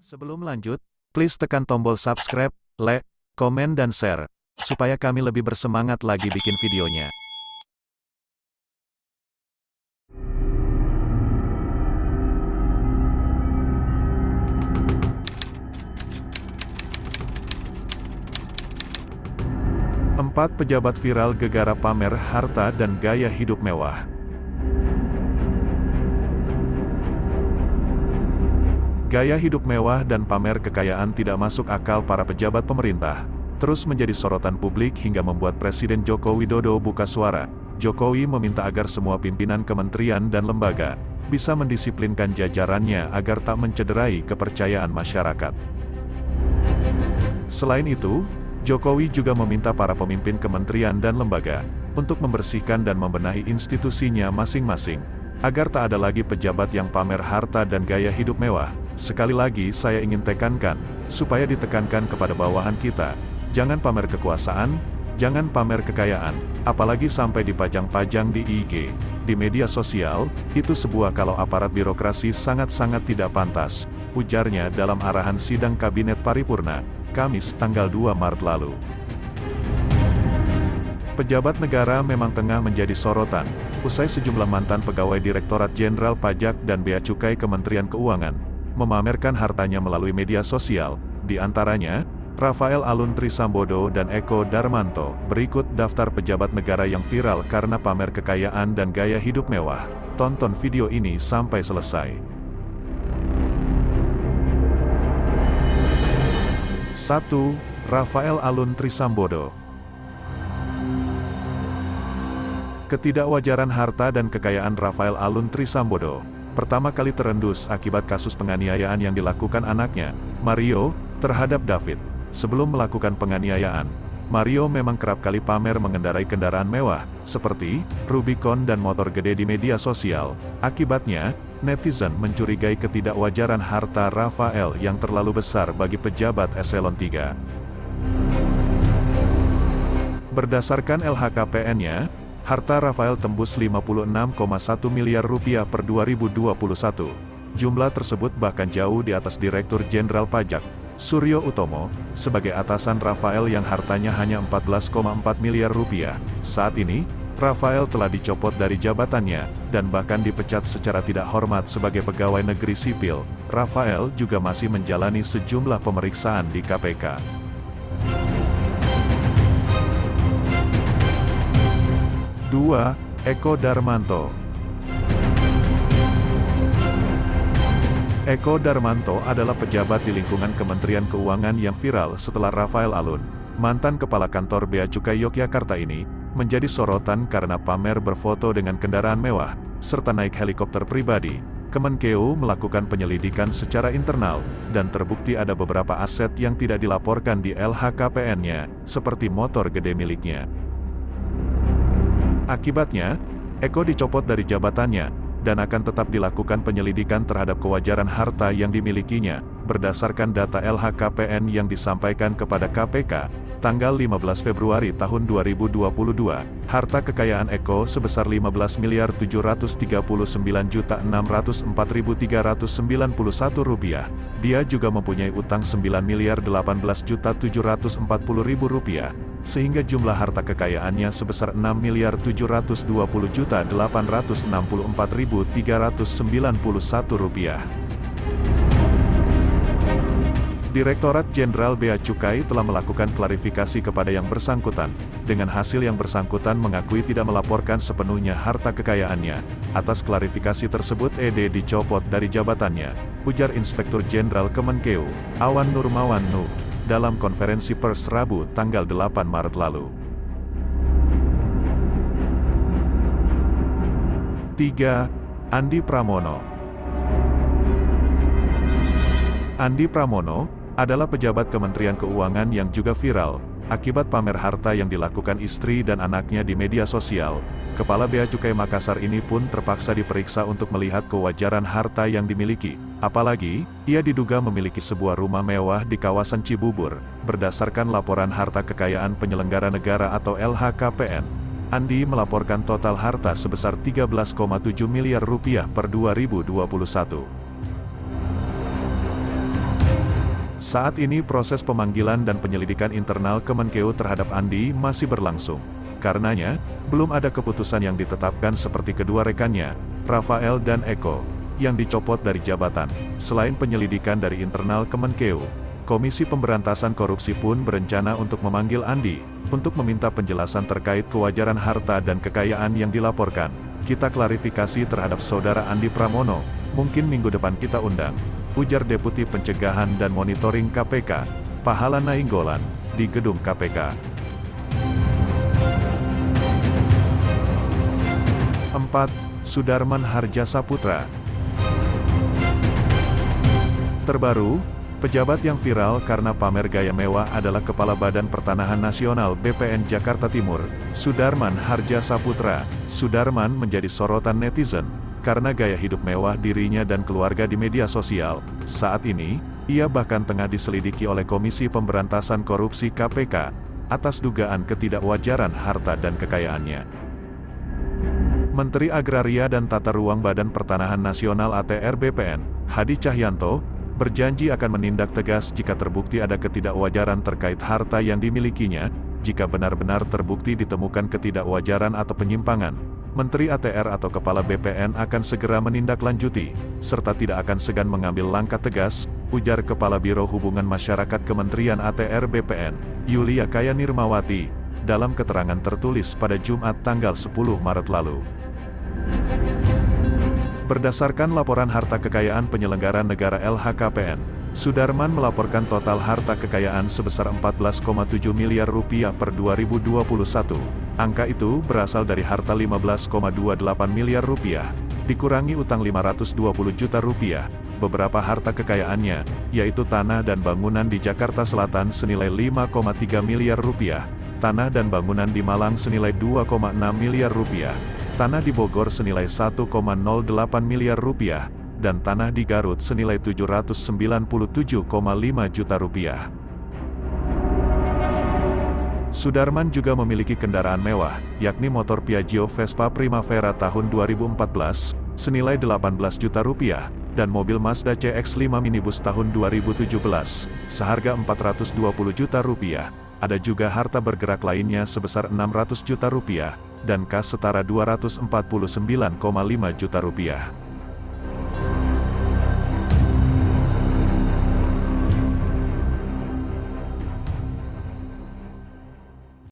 Sebelum lanjut, please tekan tombol subscribe, like, komen dan share, supaya kami lebih bersemangat lagi bikin videonya. Empat pejabat viral gegara pamer harta dan gaya hidup mewah. Gaya hidup mewah dan pamer kekayaan tidak masuk akal para pejabat pemerintah, terus menjadi sorotan publik hingga membuat Presiden Joko Widodo buka suara. Jokowi meminta agar semua pimpinan kementerian dan lembaga bisa mendisiplinkan jajarannya agar tak mencederai kepercayaan masyarakat. Selain itu, Jokowi juga meminta para pemimpin kementerian dan lembaga untuk membersihkan dan membenahi institusinya masing-masing, agar tak ada lagi pejabat yang pamer harta dan gaya hidup mewah. Sekali lagi saya ingin tekankan, supaya ditekankan kepada bawahan kita, jangan pamer kekuasaan, jangan pamer kekayaan, apalagi sampai dipajang-pajang di IG, di media sosial, itu sebuah kalau aparat birokrasi sangat-sangat tidak pantas, ujarnya dalam arahan sidang Kabinet Paripurna, Kamis tanggal 2 Maret lalu. Pejabat negara memang tengah menjadi sorotan, usai sejumlah mantan pegawai Direktorat Jenderal Pajak dan Bea Cukai Kementerian Keuangan memamerkan hartanya melalui media sosial, di antaranya, Rafael Alun Trisambodo dan Eko Darmanto. Berikut daftar pejabat negara yang viral karena pamer kekayaan dan gaya hidup mewah. Tonton video ini sampai selesai. 1. Rafael Alun Trisambodo. Ketidakwajaran harta dan kekayaan Rafael Alun Trisambodo pertama kali terendus akibat kasus penganiayaan yang dilakukan anaknya, Mario, terhadap David. Sebelum melakukan penganiayaan, Mario memang kerap kali pamer mengendarai kendaraan mewah, seperti Rubicon dan motor gede di media sosial. Akibatnya, netizen mencurigai ketidakwajaran harta Rafael yang terlalu besar bagi pejabat eselon 3. Berdasarkan LHKPN-nya, harta Rafael tembus 56,1 miliar rupiah per 2021. Jumlah tersebut bahkan jauh di atas Direktur Jenderal Pajak, Suryo Utomo, sebagai atasan Rafael yang hartanya hanya 14,4 miliar rupiah. Saat ini, Rafael telah dicopot dari jabatannya, dan bahkan dipecat secara tidak hormat sebagai pegawai negeri sipil. Rafael juga masih menjalani sejumlah pemeriksaan di KPK. 2. Eko Darmanto. Eko Darmanto adalah pejabat di lingkungan Kementerian Keuangan yang viral setelah Rafael Alun, mantan Kepala Kantor Bea Cukai Yogyakarta ini, menjadi sorotan karena pamer berfoto dengan kendaraan mewah, serta naik helikopter pribadi. Kemenkeu melakukan penyelidikan secara internal, dan terbukti ada beberapa aset yang tidak dilaporkan di LHKPN-nya, seperti motor gede miliknya. Akibatnya, Eko dicopot dari jabatannya, dan akan tetap dilakukan penyelidikan terhadap kewajaran harta yang dimilikinya, berdasarkan data LHKPN yang disampaikan kepada KPK, tanggal 15 Februari tahun 2022, harta kekayaan Eko sebesar Rp15.039.604.391. Dia juga mempunyai utang Rp9.018.740.000, sehingga jumlah harta kekayaannya sebesar Rp6.720.864.391. Direktorat Jenderal Bea Cukai telah melakukan klarifikasi kepada yang bersangkutan, dengan hasil yang bersangkutan mengakui tidak melaporkan sepenuhnya harta kekayaannya. Atas klarifikasi tersebut ED dicopot dari jabatannya, ujar Inspektur Jenderal Kemenkeu, Awan Nurmawan Nuh, dalam konferensi pers Rabu tanggal 8 Maret lalu. 3. Andi Pramono. Andi Pramono adalah pejabat Kementerian Keuangan yang juga viral, akibat pamer harta yang dilakukan istri dan anaknya di media sosial. Kepala Bea Cukai Makassar ini pun terpaksa diperiksa untuk melihat kewajaran harta yang dimiliki. Apalagi, ia diduga memiliki sebuah rumah mewah di kawasan Cibubur. Berdasarkan laporan harta kekayaan penyelenggara negara atau LHKPN, Andi melaporkan total harta sebesar 13,7 miliar rupiah per 2021. Saat ini proses pemanggilan dan penyelidikan internal Kemenkeu terhadap Andi masih berlangsung. Karenanya, belum ada keputusan yang ditetapkan seperti kedua rekannya, Rafael dan Eko, yang dicopot dari jabatan. Selain penyelidikan dari internal Kemenkeu, Komisi Pemberantasan Korupsi pun berencana untuk memanggil Andi, untuk meminta penjelasan terkait kewajaran harta dan kekayaan yang dilaporkan. Kita klarifikasi terhadap Saudara Andi Pramono, mungkin minggu depan kita undang, ujar Deputi Pencegahan dan Monitoring KPK, Pahala Nainggolan, di gedung KPK. 4. Sudarman Harjasaputra. Terbaru, pejabat yang viral karena pamer gaya mewah adalah Kepala Badan Pertanahan Nasional BPN Jakarta Timur, Sudarman Harjasaputra. Sudarman menjadi sorotan netizen, karena gaya hidup mewah dirinya dan keluarga di media sosial. Saat ini, ia bahkan tengah diselidiki oleh Komisi Pemberantasan Korupsi KPK, atas dugaan ketidakwajaran harta dan kekayaannya. Menteri Agraria dan Tata Ruang Badan Pertanahan Nasional ATR BPN, Hadi Cahyanto, berjanji akan menindak tegas jika terbukti ada ketidakwajaran terkait harta yang dimilikinya. Jika benar-benar terbukti ditemukan ketidakwajaran atau penyimpangan, Menteri ATR atau Kepala BPN akan segera menindaklanjuti, serta tidak akan segan mengambil langkah tegas, ujar Kepala Biro Hubungan Masyarakat Kementerian ATR BPN, Yulia Kaya Nirmawati, dalam keterangan tertulis pada Jumat tanggal 10 Maret lalu. Berdasarkan laporan harta kekayaan penyelenggara negara LHKPN, Sudarman melaporkan total harta kekayaan sebesar 14,7 miliar rupiah per 2021. Angka itu berasal dari harta 15,28 miliar rupiah, dikurangi utang 520 juta rupiah. Beberapa harta kekayaannya, yaitu tanah dan bangunan di Jakarta Selatan senilai 5,3 miliar rupiah, tanah dan bangunan di Malang senilai 2,6 miliar rupiah, tanah di Bogor senilai 1,08 miliar rupiah, dan tanah di Garut senilai 797,5 juta rupiah. Sudarman juga memiliki kendaraan mewah, yakni motor Piaggio Vespa Primavera tahun 2014, senilai 18 juta rupiah, dan mobil Mazda CX-5 minibus tahun 2017, seharga 420 juta rupiah. Ada juga harta bergerak lainnya sebesar 600 juta rupiah, dan kas setara 249,5 juta rupiah.